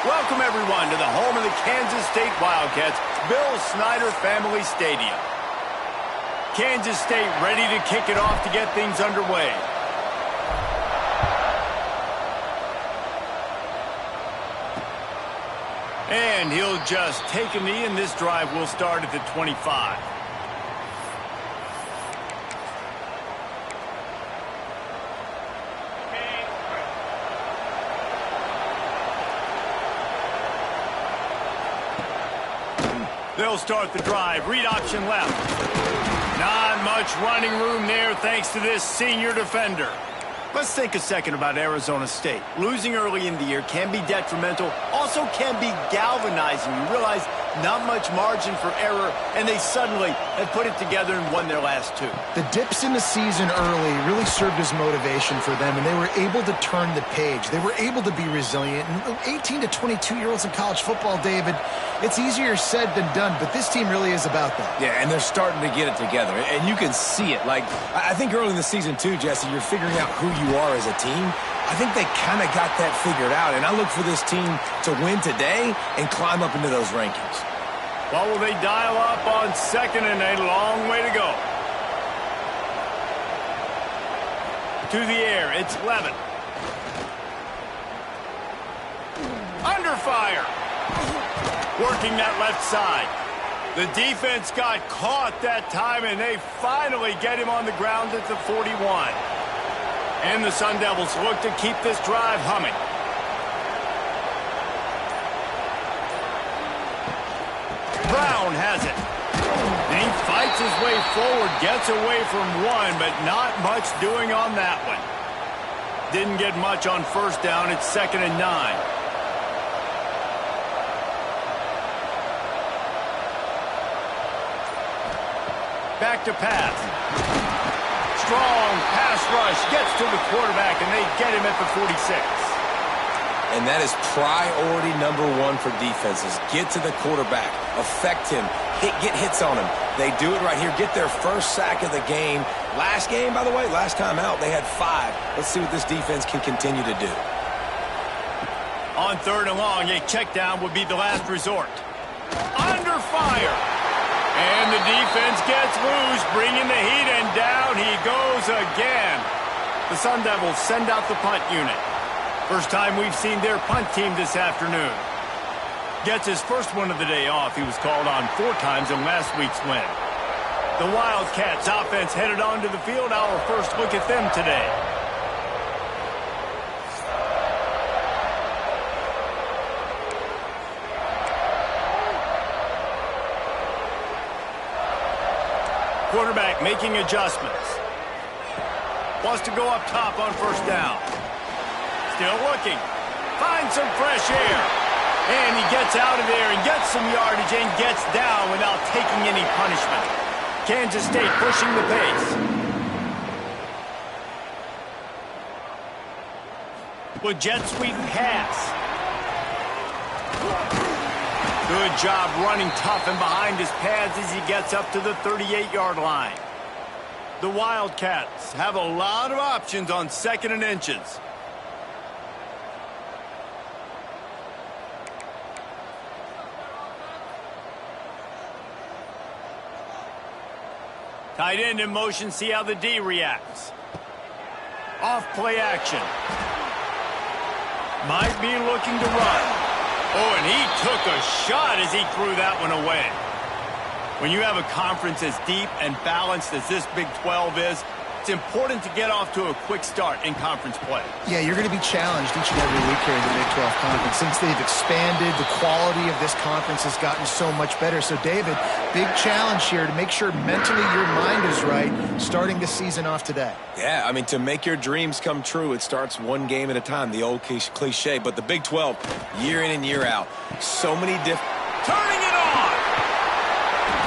Welcome, everyone, to the home of the Kansas State Wildcats, Bill Snyder Family Stadium. Kansas State ready to kick it off to get things underway. And he'll just take a knee, and this drive will start at the 25. They'll start the drive. Read option left. Not much running room there thanks to this senior defender. Let's think a second about Arizona State. Losing early in the year can be detrimental, also can be galvanizing. You realize not much margin for error, and they suddenly have put it together and won their last two. The dips in the season early really served as motivation for them, and they were able to turn the page. They were able to be resilient. And 18 to 22-year-olds in college football, David, it's easier said than done, but this team really is about that. Yeah, and they're starting to get it together, and you can see it. Like, I think early in the season, too, Jesse, you're figuring out who you are as a team. I think they kind of got that figured out, and I look for this team to win today and climb up into those rankings. Well, will they dial up on second and a long way to go? To the air, it's Levin. Under fire. Working that left side. The defense got caught that time, and they finally get him on the ground at the 41. And the Sun Devils look to keep this drive humming. Brown has it. And he fights his way forward, gets away from one, but not much doing on that one. Didn't get much on first down. It's 2nd and 9. Back to pass. Strong pass rush, gets to the quarterback, and they get him at the 46. And that is priority number one for defenses. Get to the quarterback, affect him, get hits on him. They do it right here, get their first sack of the game. Last game, by the way, last time out, they had 5. Let's see what this defense can continue to do. On 3rd and long, a check down would be the last resort. Under fire. And the defense gets loose, bringing the heat, and down he goes again. The Sun Devils send out the punt unit. First time we've seen their punt team this afternoon. Gets his first one of the day off. He was called on 4 times in last week's win. The Wildcats offense headed onto the field. Our first look at them today. Quarterback making adjustments. Wants to go up top on first down. Still looking. Finds some fresh air. And he gets out of there and gets some yardage and gets down without taking any punishment. Kansas State pushing the pace. With jet sweep pass. Good job running tough and behind his pads as he gets up to the 38-yard line. The Wildcats have a lot of options on 2nd and inches. Tight end in motion, see how the D reacts. Off play action. Might be looking to run. Oh, and he took a shot as he threw that one away. When you have a conference as deep and balanced as this Big 12 is, it's important to get off to a quick start in conference play. Yeah, you're going to be challenged each and every week here in the Big 12 Conference. Since they've expanded, the quality of this conference has gotten so much better. So, David, big challenge here to make sure mentally your mind is right starting the season off today. Yeah, I mean, to make your dreams come true, it starts one game at a time, the old cliche. But the Big 12, year in and year out, so many different... Turning it on!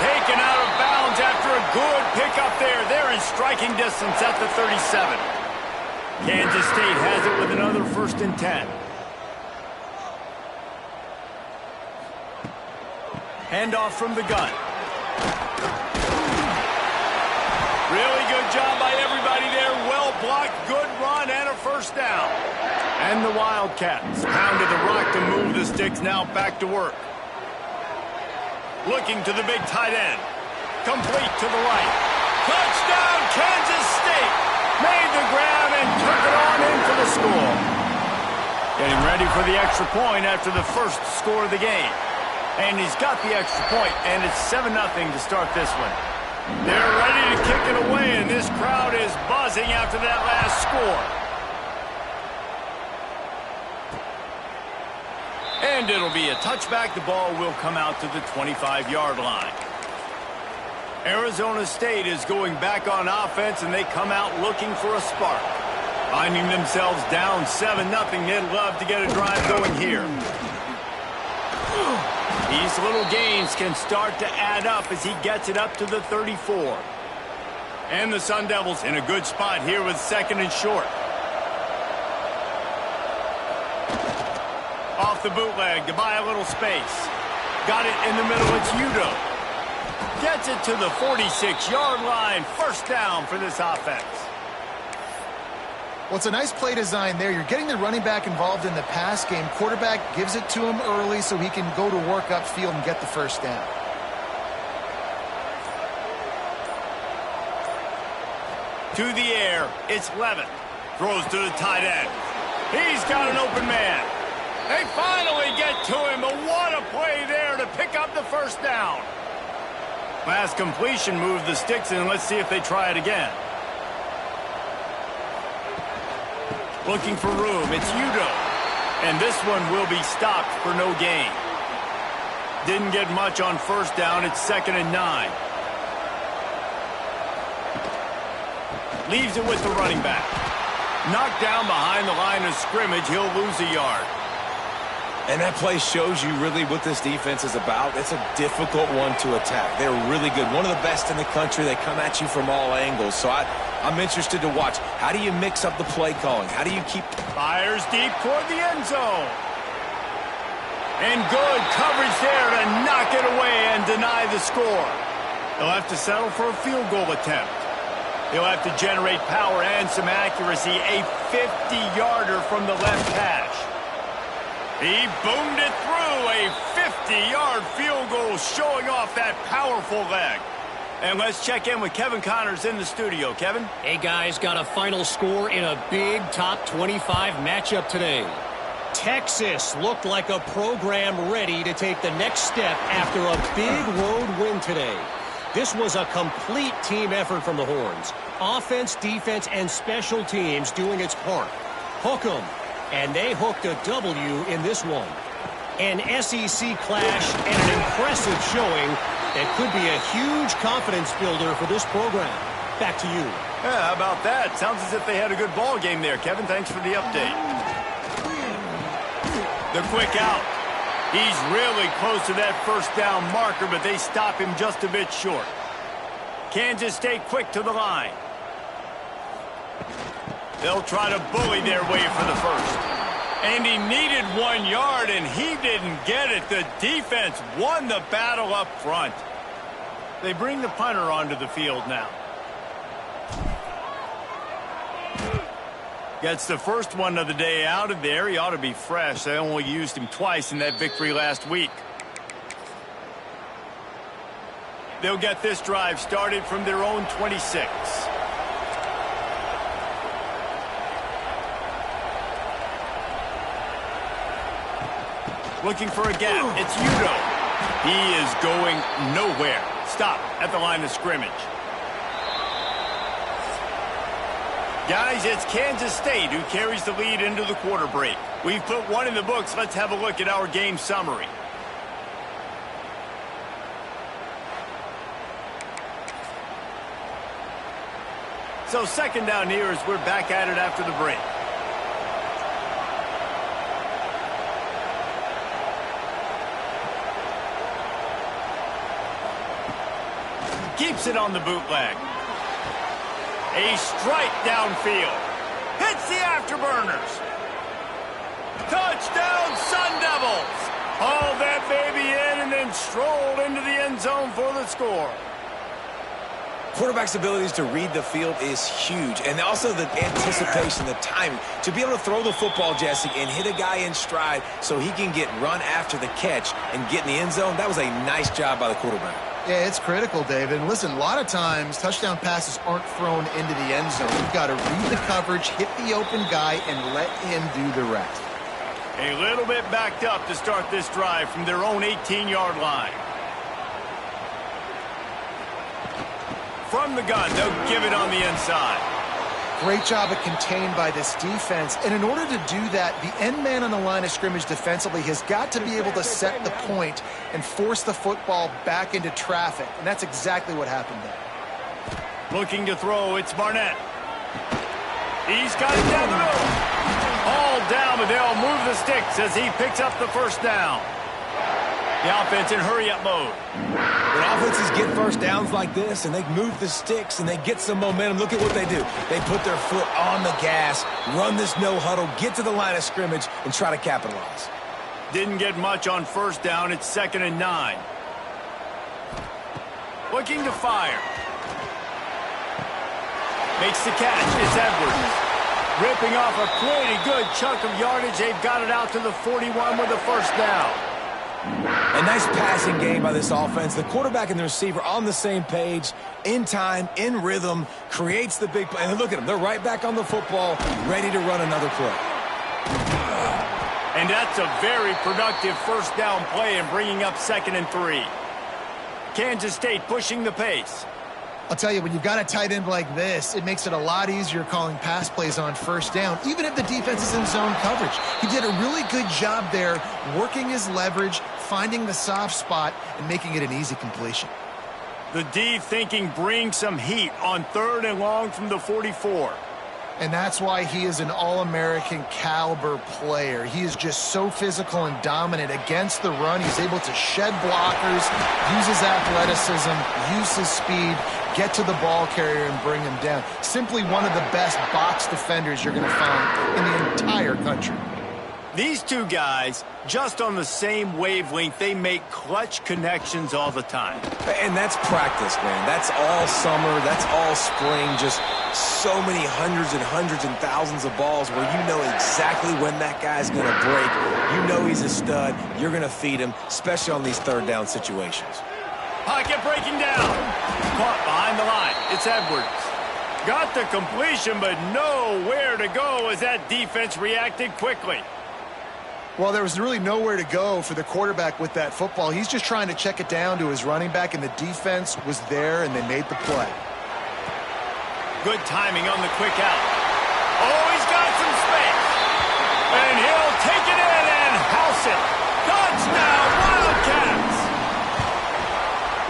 Taken out of bounds after a good pickup there. They're in striking distance at the 37. Kansas State has it with another 1st and 10. Handoff from the gun. Really good job by everybody there. Well blocked, good run, and a 1st down. And the Wildcats pounded the rock to move the sticks, now back to work. Looking to the big tight end. Complete to the right. Touchdown, Kansas State! Made the grab and took it on in for the score. Getting ready for the extra point after the first score of the game. And he's got the extra point, and it's 7-0 to start this one. They're ready to kick it away, and this crowd is buzzing after that last score. And it'll be a touchback. The ball will come out to the 25-yard line. Arizona State is going back on offense, and they come out looking for a spark. Finding themselves down 7-0, they'd love to get a drive going here. These little gains can start to add up as he gets it up to the 34. And the Sun Devils in a good spot here with 2nd and short. Off the bootleg to buy a little space. Got it in the middle. It's Udo. Gets it to the 46-yard line. First down for this offense. Well, it's a nice play design there. You're getting the running back involved in the pass game. Quarterback gives it to him early so he can go to work upfield and get the first down. To the air, it's Levitt. Throws to the tight end. He's got an open man. They finally get to him, but what a play there to pick up the first down. Last completion moved the sticks in. Let's see if they try it again. Looking for room. It's Udo. And this one will be stopped for no gain. Didn't get much on first down. It's 2nd and 9. Leaves it with the running back. Knocked down behind the line of scrimmage. He'll lose a yard. And that play shows you really what this defense is about. It's a difficult one to attack. They're really good. One of the best in the country. They come at you from all angles. So I'm interested to watch. How do you mix up the play calling? How do you keep... Fires deep toward the end zone. And good coverage there to knock it away and deny the score. They'll have to settle for a field goal attempt. They'll have to generate power and some accuracy. A 50-yarder from the left hash. He boomed it through. A 50-yard field goal showing off that powerful leg. And let's check in with Kevin Connors in the studio. Kevin? Hey, guys, got a final score in a big top 25 matchup today. Texas looked like a program ready to take the next step after a big road win today. This was a complete team effort from the Horns. Offense, defense, and special teams doing its part. Hook 'em. And they hooked a W in this one. An SEC clash and an impressive showing that could be a huge confidence builder for this program. Back to you. Yeah, how about that? Sounds as if they had a good ball game there, Kevin. Thanks for the update. The quick out. He's really close to that first down marker, but they stop him just a bit short. Kansas State quick to the line. They'll try to bully their way for the first. And he needed 1 yard, and he didn't get it. The defense won the battle up front. They bring the punter onto the field now. Gets the first one of the day out of there. He ought to be fresh. They only used him twice in that victory last week. They'll get this drive started from their own 26. Looking for a gap. It's Udo. He is going nowhere. Stop at the line of scrimmage. Guys, it's Kansas State who carries the lead into the quarter break. We've put one in the books. Let's have a look at our game summary. So second down here as we're back at it after the break. Keeps it on the bootleg. A strike downfield. Hits the afterburners. Touchdown, Sun Devils. Hauled that baby in and then strolled into the end zone for the score. Quarterback's abilities to read the field is huge. And also the anticipation, the timing. To be able to throw the football, Jesse, and hit a guy in stride so he can get run after the catch and get in the end zone, that was a nice job by the quarterback. Yeah, it's critical, David. And listen, a lot of times touchdown passes aren't thrown into the end zone. You've got to read the coverage, hit the open guy, and let him do the rest. A little bit backed up to start this drive from their own 18-yard line. From the gun, they'll give it on the inside. Great job of contained by this defense. And in order to do that, the end man on the line of scrimmage defensively has got to be able to set the point and force the football back into traffic. And that's exactly what happened there. Looking to throw, it's Barnett. He's got it down the middle. All down, but they'll move the sticks as he picks up the first down. The offense in hurry-up mode. When offenses get first downs like this and they move the sticks and they get some momentum, look at what they do. They put their foot on the gas, run this no huddle, get to the line of scrimmage, and try to capitalize. Didn't get much on first down. It's 2nd and 9. Looking to fire. Makes the catch. It's Edwards. Ripping off a pretty good chunk of yardage. They've got it out to the 41 with the first down. A nice passing game by this offense. The quarterback and the receiver on the same page, in time, in rhythm, creates the big play. And look at them. They're right back on the football, ready to run another play. And that's a very productive first down play and bringing up 2nd and 3. Kansas State pushing the pace. I'll tell you, when you've got a tight end like this, it makes it a lot easier calling pass plays on first down, even if the defense is in zone coverage. He did a really good job there, working his leverage, finding the soft spot, and making it an easy completion. The D thinking bring some heat on 3rd and long from the 44. And that's why he is an All-American caliber player. He is just so physical and dominant against the run. He's able to shed blockers, use his athleticism, use his speed, get to the ball carrier and bring him down. Simply one of the best box defenders you're going to find in the entire country. These two guys, just on the same wavelength, they make clutch connections all the time. And that's practice, man. That's all summer. That's all spring. Just so many hundreds and thousands of balls where you know exactly when that guy's going to break. You know he's a stud. You're going to feed him, especially on these 3rd down situations. Pocket breaking down. Caught behind the line. It's Edwards. Got the completion, but nowhere to go as that defense reacted quickly. Well, there was really nowhere to go for the quarterback with that football. He's just trying to check it down to his running back, and the defense was there, and they made the play. Good timing on the quick out. Oh, he's got some space. And he'll take it in and house it. Touchdown, Wildcats!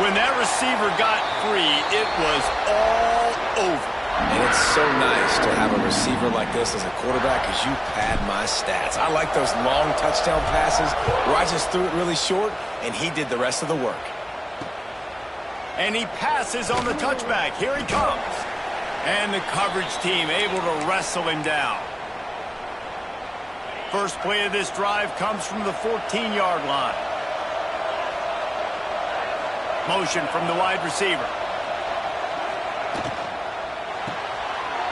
When that receiver got free, it was all over. And it's so nice to have a receiver like this as a quarterback because you pad my stats. I like those long touchdown passes where I just threw it really short and he did the rest of the work. And he passes on the touchback. Here he comes. And the coverage team able to wrestle him down. First play of this drive comes from the 14-yard line. Motion from the wide receiver.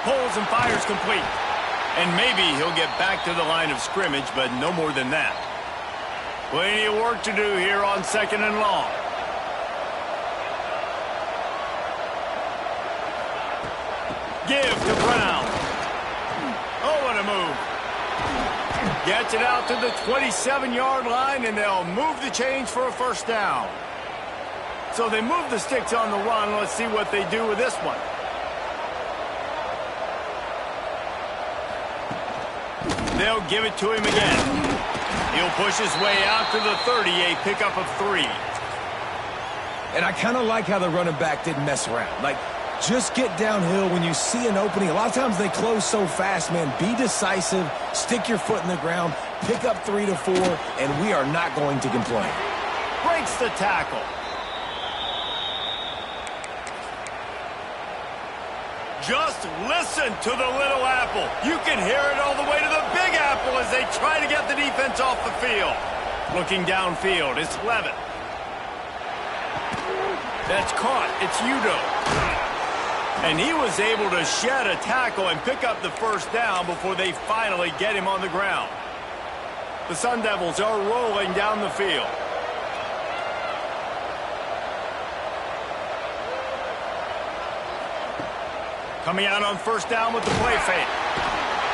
Pulls and fires complete. And maybe he'll get back to the line of scrimmage, but no more than that. Plenty of work to do here on 2nd and long. Give to Brown. Oh, what a move. Gets it out to the 27-yard line, and they'll move the chains for a first down. So they move the sticks on the run. Let's see what they do with this one. They'll give it to him again. He'll push his way out to the 30, a pickup of 3. And I kind of like how the running back didn't mess around. Like, just get downhill when you see an opening. A lot of times they close so fast, man. Be decisive, stick your foot in the ground, pick up 3 to 4, and we are not going to complain. Breaks the tackle. Just listen to the little apple. You can hear it all the way to the big apple as they try to get the defense off the field. Looking downfield, it's Levitt. That's caught. It's Udo. And he was able to shed a tackle and pick up the first down before they finally get him on the ground. The Sun Devils are rolling down the field. Coming out on first down with the play fake.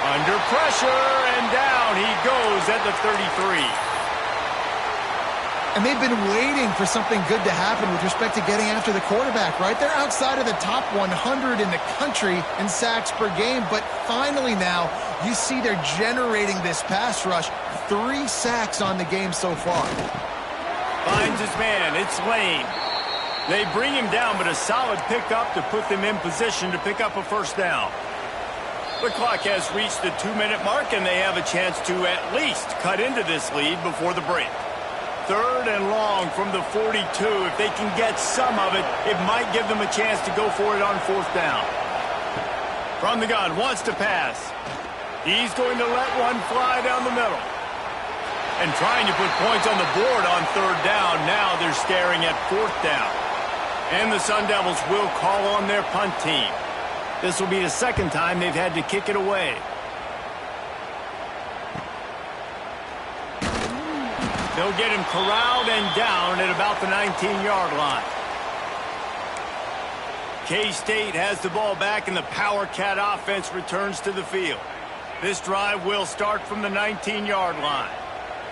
Under pressure, and down he goes at the 33. And they've been waiting for something good to happen with respect to getting after the quarterback, right? They're outside of the top 100 in the country in sacks per game, but finally now you see they're generating this pass rush. 3 sacks on the game so far. Finds his man. It's Lane. They bring him down, but a solid pickup to put them in position to pick up a first down. The clock has reached the 2-minute mark, and they have a chance to at least cut into this lead before the break. 3rd and long from the 42. If they can get some of it, it might give them a chance to go for it on 4th down. From the gun, wants to pass. He's going to let one fly down the middle. And trying to put points on the board on 3rd down. Now they're staring at 4th down. And the Sun Devils will call on their punt team. This will be the 2nd time they've had to kick it away. They'll get him corralled and down at about the 19-yard line. K-State has the ball back, and the Power Cat offense returns to the field. This drive will start from the 19-yard line.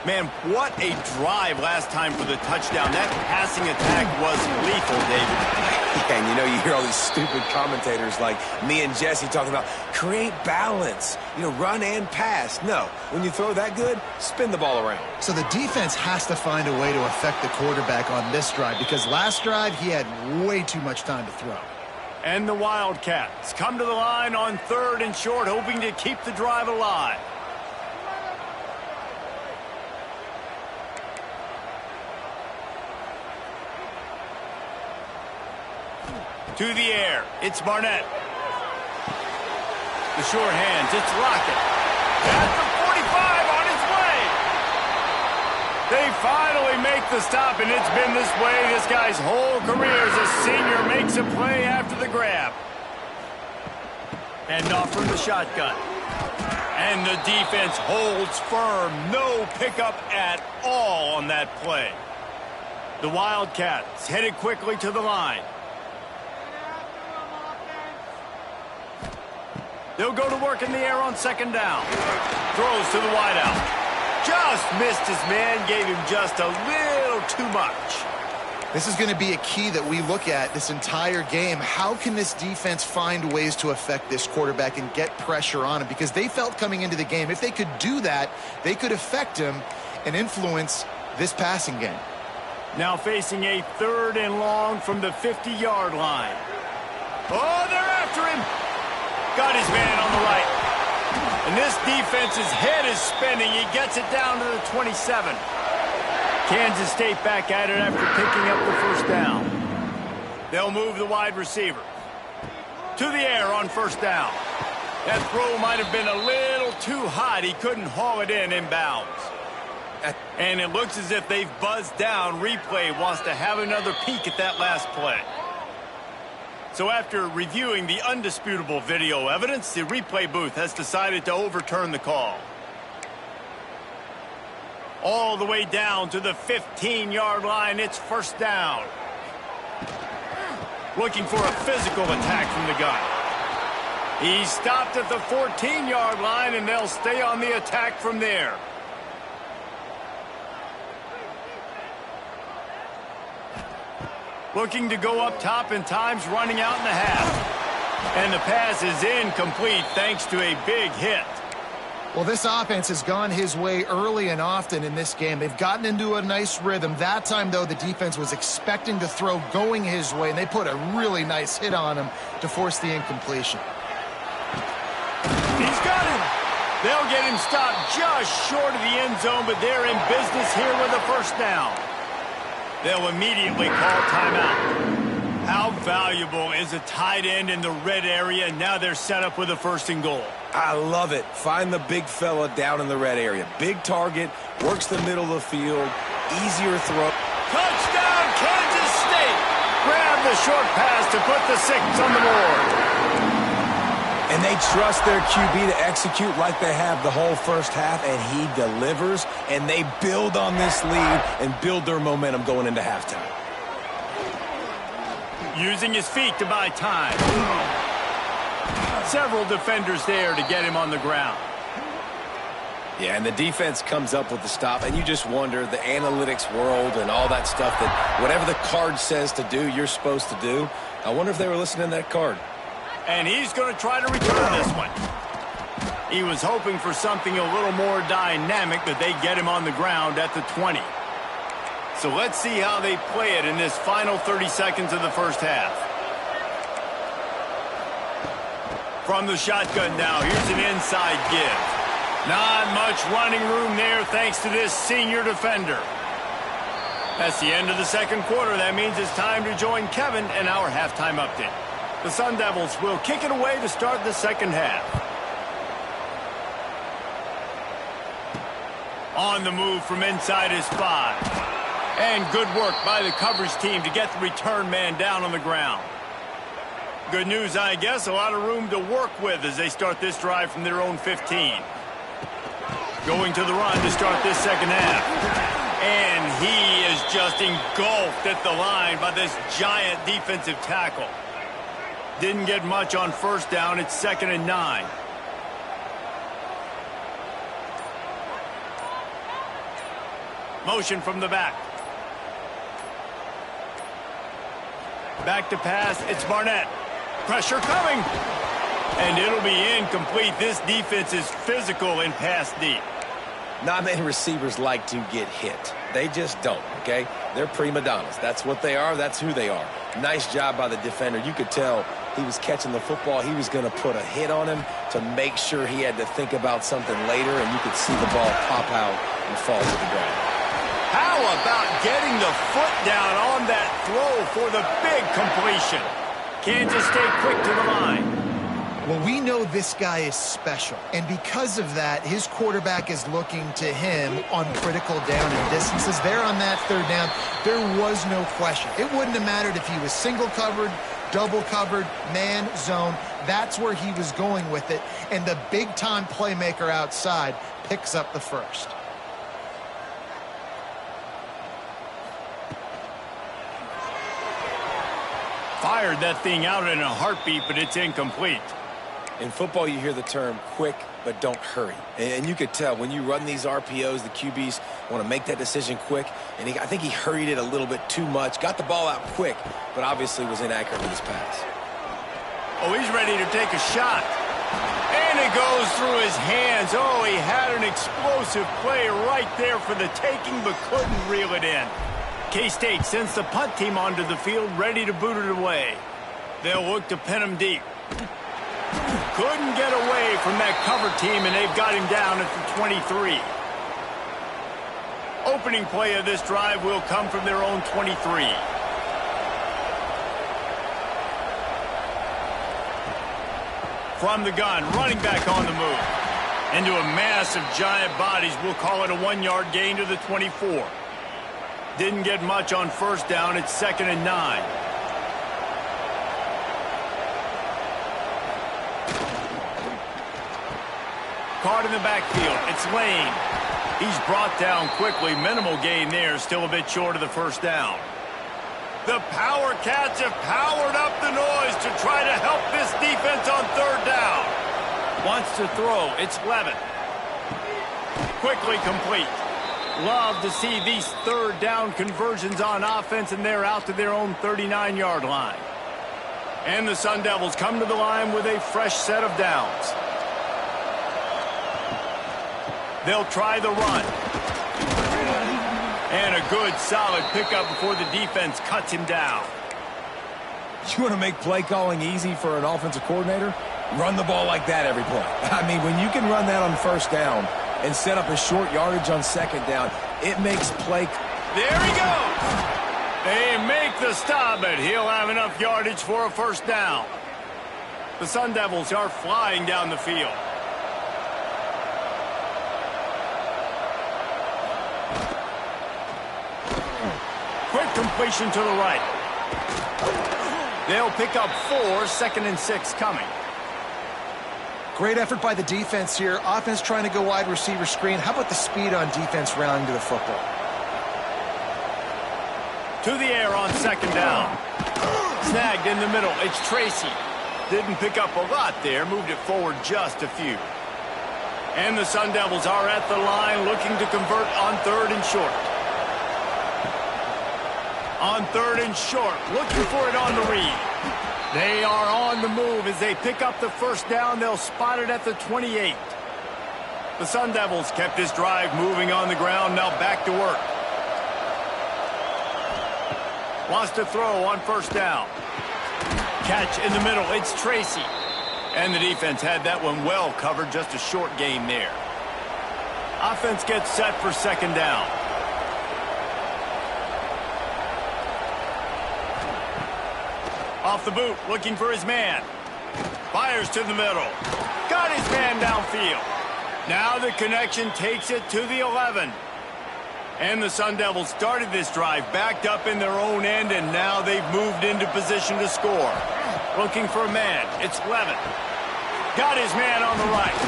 Man, what a drive last time for the touchdown. That passing attack was lethal, David. Yeah, and you know, you hear all these stupid commentators like me and Jesse talking about create balance, run and pass. No, when you throw that good, spin the ball around. So the defense has to find a way to affect the quarterback on this drive, because last drive he had way too much time to throw. And the Wildcats come to the line on 3rd and short, hoping to keep the drive alive. To the air, it's Barnett. The short hands, it's Lockett. At the 45 on his way. They finally make the stop, and it's been this way this guy's whole career as a senior. Makes a play after the grab. And off from the shotgun. And the defense holds firm. No pickup at all on that play. The Wildcats headed quickly to the line. They'll go to work in the air on 2nd down. Throws to the wideout. Just missed his man, gave him just a little too much. This is going to be a key that we look at this entire game. How can this defense find ways to affect this quarterback and get pressure on him? Because they felt coming into the game, if they could do that, they could affect him and influence this passing game. Now facing a 3rd and long from the 50-yard line. Oh, they're after him. Got his man on the right. And this defense's head is spinning. He gets it down to the 27. Kansas State back at it after picking up the first down. They'll move the wide receiver. To the air on 1st down. That throw might have been a little too hot. He couldn't haul it in inbounds. And it looks as if they've buzzed down. Replay wants to have another peek at that last play. So after reviewing the undisputable video evidence, the replay booth has decided to overturn the call. All the way down to the 15-yard line, it's 1st down. Looking for a physical attack from the gun. He stopped at the 14-yard line, and they'll stay on the attack from there. Looking to go up top, and time's running out in the half. And the pass is incomplete thanks to a big hit. Well, this offense has gone his way early and often in this game. They've gotten into a nice rhythm. That time, though, the defense was expecting to throw going his way, and they put a really nice hit on him to force the incompletion. He's got him. They'll get him stopped just short of the end zone, but they're in business here with a 1st down. They'll immediately call timeout. How valuable is a tight end in the red area? Now they're set up with a 1st and goal. I love it. Find the big fella down in the red area. Big target, works the middle of the field, easier throw. Touchdown, Kansas State! Grab the short pass to put the 6 on the board. And they trust their QB to execute like they have the whole first half, and he delivers, and they build on this lead and build their momentum going into halftime. Using his feet to buy time. Several defenders there to get him on the ground. Yeah, and the defense comes up with the stop, and you just wonder, the analytics world and all that stuff, that whatever the card says to do, you're supposed to do. I wonder if they were listening to that card. And he's going to try to return this one. He was hoping for something a little more dynamic, that they get him on the ground at the 20. So let's see how they play it in this final 30 seconds of the first half. From the shotgun now, here's an inside give. Not much running room there thanks to this senior defender. That's the end of the second quarter. That means it's time to join Kevin in our halftime update. The Sun Devils will kick it away to start the second half. On the move from inside his 5. And good work by the coverage team to get the return man down on the ground. Good news, I guess. A lot of room to work with as they start this drive from their own 15. Going to the run to start this second half. And he is just engulfed at the line by this giant defensive tackle. Didn't get much on first down. It's 2nd and 9. Motion from the back. Back to pass. It's Barnett. Pressure coming. And it'll be incomplete. This defense is physical and pass deep. Not many receivers like to get hit. They just don't, okay? They're prima donnas. That's what they are. That's who they are. Nice job by the defender. You could tell he was catching the football. He was going to put a hit on him to make sure he had to think about something later, and you could see the ball pop out and fall to the ground. How about getting the foot down on that throw for the big completion? Kansas stay quick to the line. Well, we know this guy is special, and because of that, his quarterback is looking to him on critical down and distances. There on that third down, there was no question. It wouldn't have mattered if he was single covered, double covered, man, zone. That's where he was going with it, and the big-time playmaker outside picks up the first. Fired that thing out in a heartbeat, but it's incomplete. In football, you hear the term quick, but don't hurry. And you could tell when you run these RPOs, the QBs want to make that decision quick. And I think he hurried it a little bit too much. Got the ball out quick, but obviously was inaccurate with his pass. Oh, he's ready to take a shot. And it goes through his hands. Oh, he had an explosive play right there for the taking, but couldn't reel it in. K-State sends the punt team onto the field, ready to boot it away. They'll look to pin him deep. Couldn't get away from that cover team, and they've got him down at the 23. Opening play of this drive will come from their own 23. From the gun, running back on the move. Into a mass of giant bodies, we'll call it a 1-yard gain to the 24. Didn't get much on first down. It's 2nd and 9. Caught in the backfield. It's Lane. He's brought down quickly. Minimal gain there. Still a bit short of the first down. The Power Cats have powered up the noise to try to help this defense on third down. Wants to throw. It's Levitt. Quickly complete. Love to see these third down conversions on offense, and they're out to their own 39-yard line. And the Sun Devils come to the line with a fresh set of downs. They'll try the run. And a good, solid pickup before the defense cuts him down. You want to make play calling easy for an offensive coordinator? Run the ball like that every play. I mean, when you can run that on first down and set up a short yardage on second down, it makes play. There he goes. They make the stop, but he'll have enough yardage for a first down. The Sun Devils are flying down the field. Quick completion to the right. They'll pick up 4, 2nd and 6 coming. Great effort by the defense here. Offense trying to go wide receiver screen. How about the speed on defense rallying to the football? To the air on second down. Snagged in the middle. It's Tracy. Didn't pick up a lot there. Moved it forward just a few. And the Sun Devils are at the line looking to convert on third and short. On third and short. Looking for it on the read. They are on the move as they pick up the first down. They'll spot it at the 28. The Sun Devils kept this drive moving on the ground. Now back to work. Wants to throw on first down. Catch in the middle. It's Tracy. And the defense had that one well covered. Just a short game there. Offense gets set for second down. Off the boot, looking for his man. Fires to the middle. Got his man downfield. Now the connection takes it to the 11. And the Sun Devils started this drive backed up in their own end, and now they've moved into position to score. Looking for a man. It's Levin. Got his man on the right.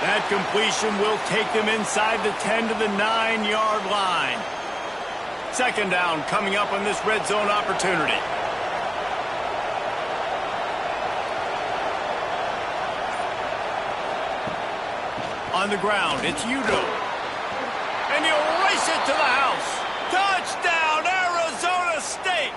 That completion will take them inside the 10 to the 9-yard line. Second down coming up on this red zone opportunity. On the ground, it's Udo. And he'll race it to the house. Touchdown, Arizona State!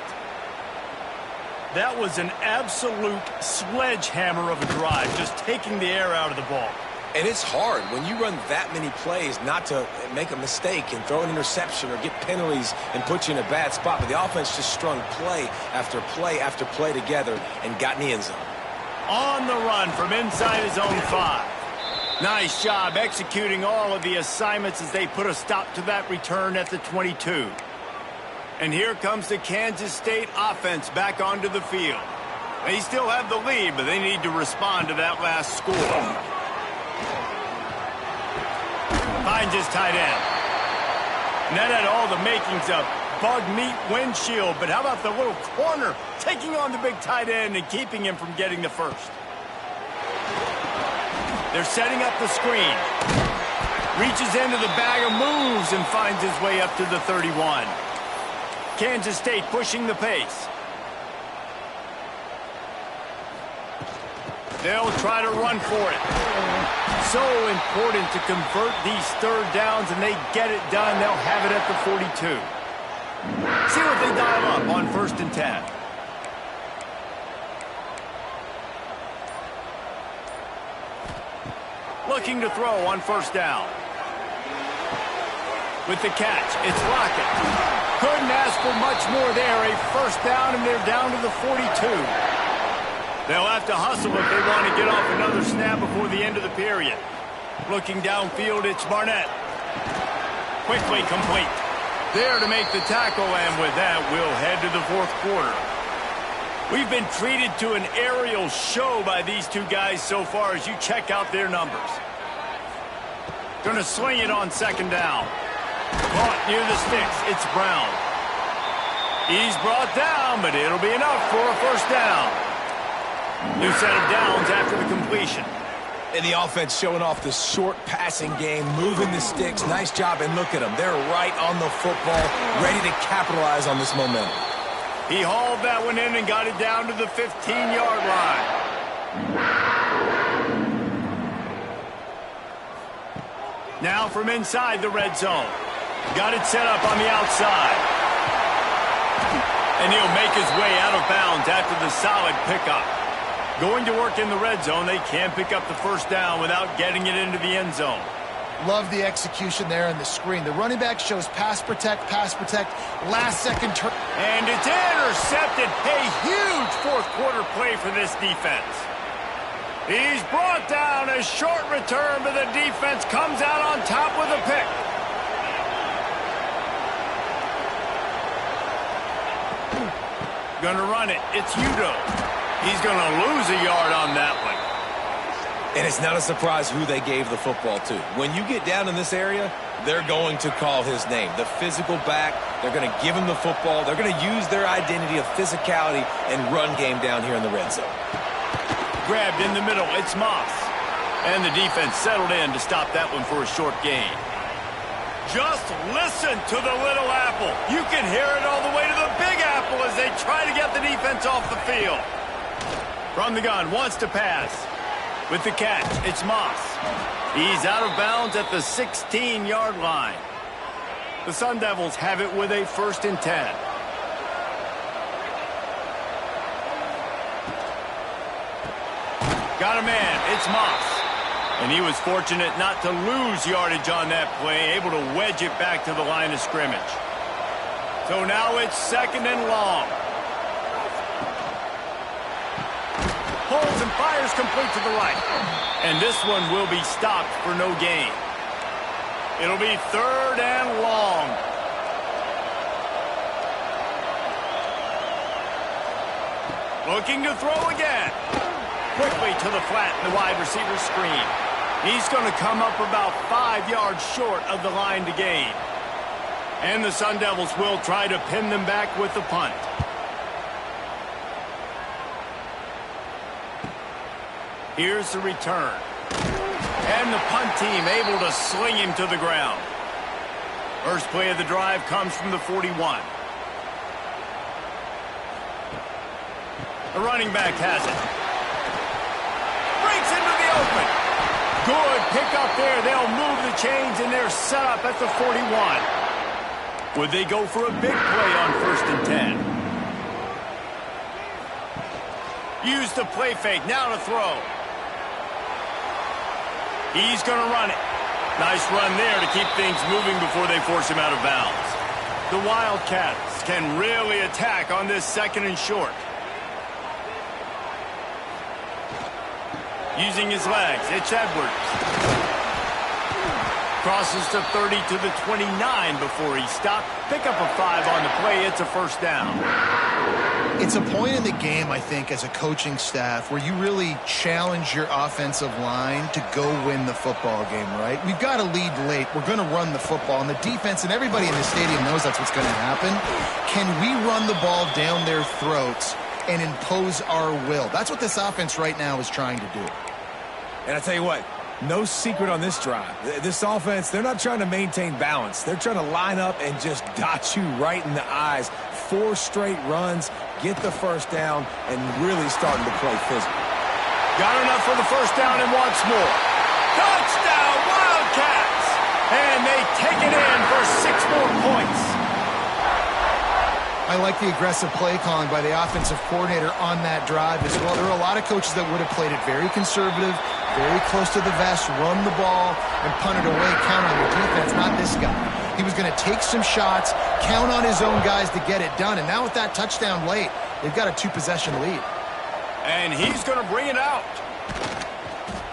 That was an absolute sledgehammer of a drive, just taking the air out of the ball. And it's hard when you run that many plays not to make a mistake and throw an interception or get penalties and put you in a bad spot. But the offense just strung play after play after play together and got in the end zone. On the run from inside his own 5. Nice job executing all of the assignments as they put a stop to that return at the 22. And here comes the Kansas State offense back onto the field. They still have the lead, but they need to respond to that last score. Finds his tight end. And that had all the makings of bug meat windshield, but how about the little corner taking on the big tight end and keeping him from getting the first? They're setting up the screen. Reaches into the bag of moves and finds his way up to the 31. Kansas State pushing the pace. They'll try to run for it. So important to convert these third downs, and they get it done. They'll have it at the 42. See what they dial up on first and 10. Looking to throw on first down. With the catch, it's Lockett. Couldn't ask for much more there. A first down, and they're down to the 42. They'll have to hustle if they want to get off another snap before the end of the period. Looking downfield, it's Barnett. Quickly complete. There to make the tackle, and with that, we'll head to the fourth quarter. We've been treated to an aerial show by these two guys so far as you check out their numbers. Gonna sling it on second down. Caught near the sticks. It's Brown. He's brought down, but it'll be enough for a first down. New set of downs after the completion. And the offense showing off the short passing game, moving the sticks. Nice job, and look at them. They're right on the football, ready to capitalize on this momentum. He hauled that one in and got it down to the 15-yard line. Now from inside the red zone. Got it set up on the outside. And he'll make his way out of bounds after the solid pickup. Going to work in the red zone, they can't pick up the first down without getting it into the end zone. Love the execution there on the screen. The running back shows pass protect, last second turn. And it's intercepted. A huge fourth quarter play for this defense. He's brought down, a short return, but the defense comes out on top with a pick. Gonna run it. It's Udo. He's gonna lose a yard on that one. And it's not a surprise who they gave the football to. When you get down in this area, they're going to call his name. The physical back, they're going to give him the football. They're going to use their identity of physicality and run game down here in the red zone. Grabbed in the middle. It's Moss. And the defense settled in to stop that one for a short gain. Just listen to the little apple. You can hear it all the way to the big apple as they try to get the defense off the field. From the gun, wants to pass. With the catch, it's Moss. He's out of bounds at the 16-yard line. The Sun Devils have it with a 1st and 10. Got a man, it's Moss. And he was fortunate not to lose yardage on that play, able to wedge it back to the line of scrimmage. So now it's 2nd and long. Pulls and fires complete to the right. And this one will be stopped for no gain. It'll be 3rd and long. Looking to throw again. Quickly to the flat in the wide receiver screen. He's going to come up about 5 yards short of the line to gain. And the Sun Devils will try to pin them back with the punt. Here's the return. And the punt team able to sling him to the ground. First play of the drive comes from the 41. The running back has it. Breaks into the open. Good pickup there. They'll move the chains, and they're set up at the 41. Would they go for a big play on 1st and 10? Use the play fake. Now to throw. He's going to run it. Nice run there to keep things moving before they force him out of bounds. The Wildcats can really attack on this 2nd and short. Using his legs, it's Edwards. Crosses to 30 to the 29 before he stopped. Pick up a 5 on the play. It's a 1st down. It's a point in the game, I think, as a coaching staff where you really challenge your offensive line to go win the football game, right? We've got to lead late. We're going to run the football. And the defense and everybody in the stadium knows that's what's going to happen. Can we run the ball down their throats and impose our will? That's what this offense right now is trying to do. And I tell you what, no secret on this drive. This offense, they're not trying to maintain balance. They're trying to line up and just dot you right in the eyes. 4 straight runs, get the 1st down, and really starting to play physical. Got enough for the 1st down and wants more. Touchdown, Wildcats! And they take it in for 6 more points. I like the aggressive play calling by the offensive coordinator on that drive as well. There are a lot of coaches that would have played it very conservative, very close to the vest, run the ball, and punt it away, count on your defense. Not this guy. He was going to take some shots, count on his own guys to get it done. And now with that touchdown late, they've got a 2-possession lead. And he's going to bring it out.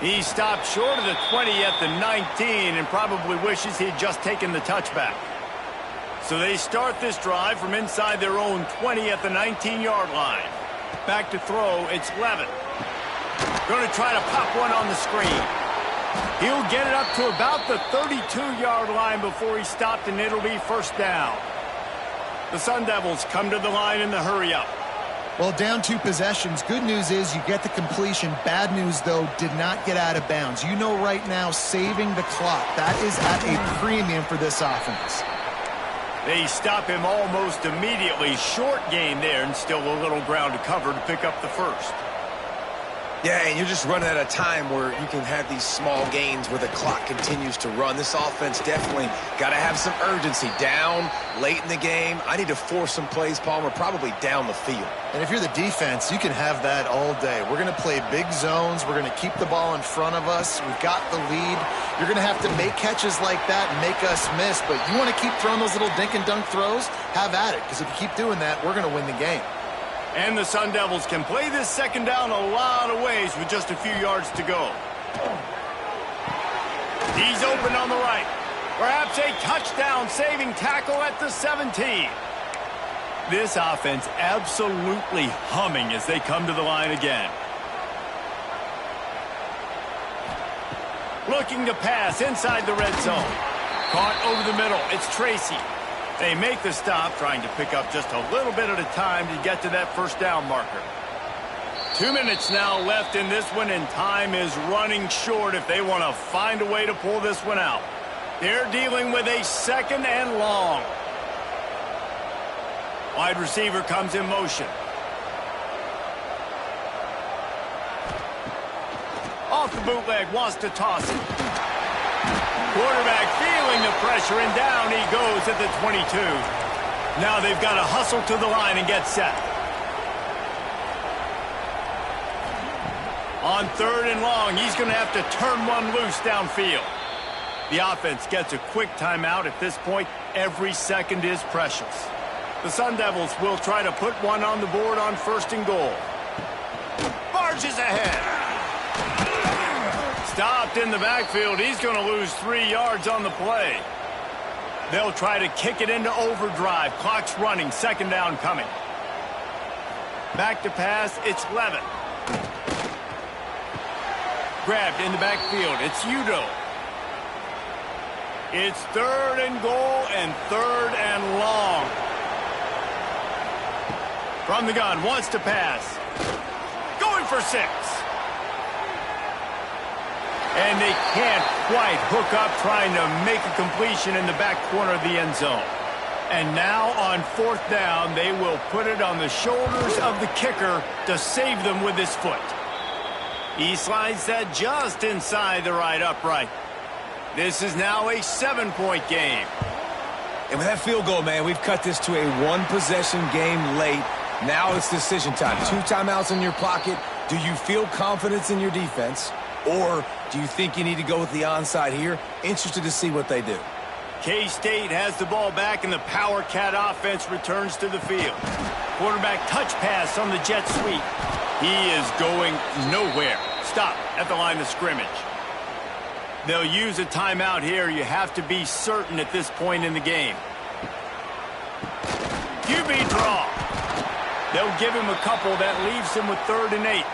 He stopped short of the 20 at the 19 and probably wishes he'd just taken the touchback. So they start this drive from inside their own 20 at the 19-yard line. Back to throw, it's Levin. Going to try to pop one on the screen. He'll get it up to about the 32-yard line before he stopped, and it'll be 1st down. The Sun Devils come to the line in the hurry-up. Well, down 2 possessions. Good news is you get the completion. Bad news, though, did not get out of bounds. You know right now, saving the clock. That is at a premium for this offense. They stop him almost immediately. Short gain there, and still a little ground to cover to pick up the 1st. Yeah, and you're just running at a time where you can have these small gains where the clock continues to run. This offense definitely got to have some urgency. Down late in the game, I need to force some plays, Palmer, probably down the field. And if you're the defense, you can have that all day. We're going to play big zones. We're going to keep the ball in front of us. We've got the lead. You're going to have to make catches like that and make us miss. But you want to keep throwing those little dink and dunk throws? Have at it, because if you keep doing that, we're going to win the game. And the Sun Devils can play this 2nd down a lot of ways with just a few yards to go. He's open on the right. Perhaps a touchdown-saving tackle at the 17. This offense absolutely humming as they come to the line again. Looking to pass inside the red zone. Caught over the middle. It's Tracy. They make the stop, trying to pick up just a little bit at a time to get to that 1st down marker. 2 minutes now left in this one, and time is running short if they want to find a way to pull this one out. They're dealing with a 2nd and long. Wide receiver comes in motion. Off the bootleg, wants to toss it. Quarterback feeling the pressure, and down he goes at the 22. Now they've got to hustle to the line and get set. On 3rd and long, he's going to have to turn one loose downfield. The offense gets a quick timeout. At this point, every second is precious. The Sun Devils will try to put one on the board on 1st and goal. Barges ahead. Stopped in the backfield. He's going to lose 3 yards on the play. They'll try to kick it into overdrive. Clock's running. 2nd down coming. Back to pass. It's Levin. Grabbed in the backfield. It's Udo. It's 3rd and goal and 3rd and long. From the gun, wants to pass. Going for 6. And they can't quite hook up, trying to make a completion in the back corner of the end zone. And now on 4th down, they will put it on the shoulders of the kicker to save them with his foot. He slides that just inside the right upright. This is now a 7-point game. And with that field goal, man, we've cut this to a 1-possession game late. Now it's decision time. 2 timeouts in your pocket. Do you feel confidence in your defense? Or do you think you need to go with the onside here? Interested to see what they do. K-State has the ball back, and the Power Cat offense returns to the field. Quarterback touch pass on the jet sweep. He is going nowhere. Stop at the line of scrimmage. They'll use a timeout here. You have to be certain at this point in the game. QB draw. They'll give him a couple. That leaves him with 3rd and 8.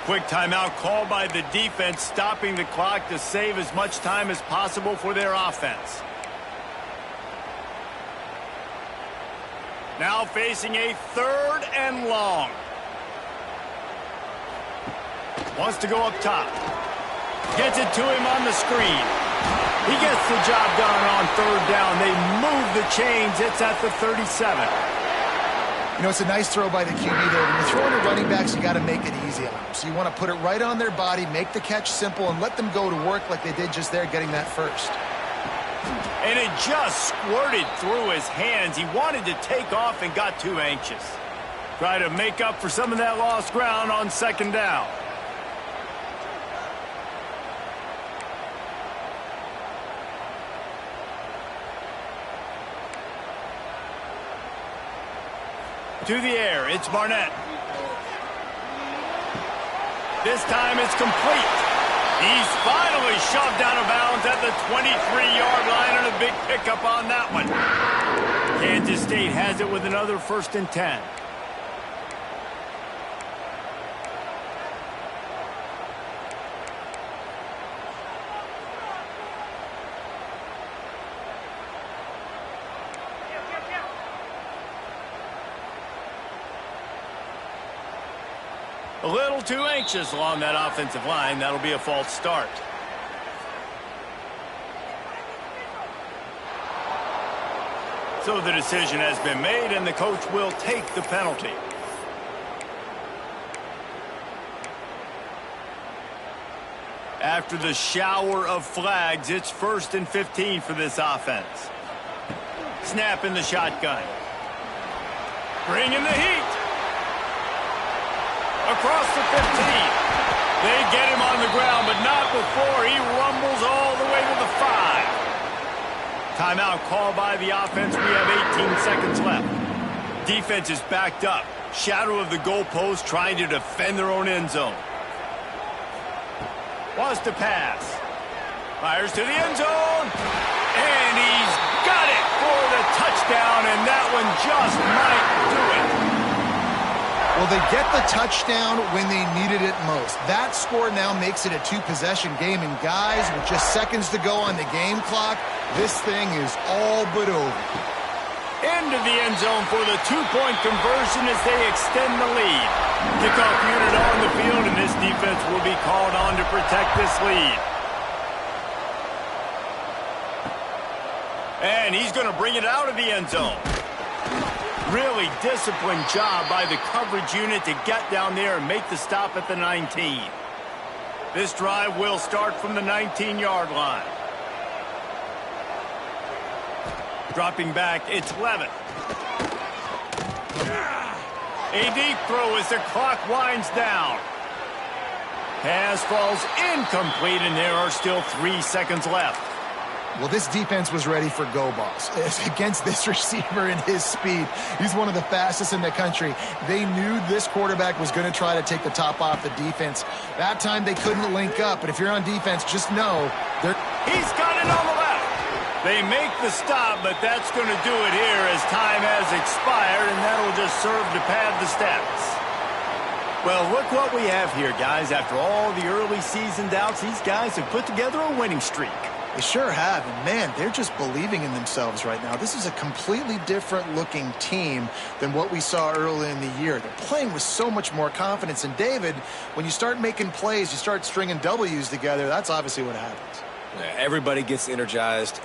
Quick timeout called by the defense, stopping the clock to save as much time as possible for their offense. Now facing a 3rd and long. Wants to go up top. Gets it to him on the screen. He gets the job done on 3rd down. They move the chains. It's at the 37. You know, it's a nice throw by the QB there. When you're throwing to running backs, you got to make it easy on them. So you want to put it right on their body, make the catch simple, and let them go to work like they did just there, getting that first. And it just squirted through his hands. He wanted to take off and got too anxious. Try to make up for some of that lost ground on 2nd down. To the air, it's Barnett. This time it's complete. He's finally shoved out of bounds at the 23-yard line, and a big pickup on that one. Kansas State has it with another 1st and 10. A little too anxious along that offensive line. That'll be a false start. So the decision has been made, and the coach will take the penalty. After the shower of flags, it's 1st and 15 for this offense. Snap in the shotgun. Bring in the heat. Across the 15. They get him on the ground, but not before he rumbles all the way to the 5. Timeout called by the offense. We have 18 seconds left. Defense is backed up. Shadow of the goalpost, trying to defend their own end zone. Wants to pass. Fires to the end zone. And he's got it for the touchdown, and that one just might do it. Well, they get the touchdown when they needed it most. That score now makes it a 2-possession game. And guys, with just seconds to go on the game clock, this thing is all but over. into the end zone for the two-point conversion as they extend the lead. Kickoff unit on the field, and this defense will be called on to protect this lead. And he's going to bring it out of the end zone. Really disciplined job by the coverage unit to get down there and make the stop at the 19. This drive will start from the 19-yard line. Dropping back, it's Levitt. A deep throw as the clock winds down. Pass falls incomplete, and there are still 3 seconds left. Well, this defense was ready for go balls. Against this receiver and his speed, he's one of the fastest in the country. They knew this quarterback was going to try to take the top off the defense. That time they couldn't link up, but if you're on defense, just know they're... He's got it on the left. They make the stop, but that's going to do it here as time has expired, and that'll just serve to pad the stats. Well, look what we have here, guys. After all the early season doubts, these guys have put together a winning streak. They sure have, and man, they're just believing in themselves right now. This is a completely different looking team than what we saw early in the year. They're playing with so much more confidence, and David, when you start making plays, you start stringing W's together, that's obviously what happens. Everybody gets energized.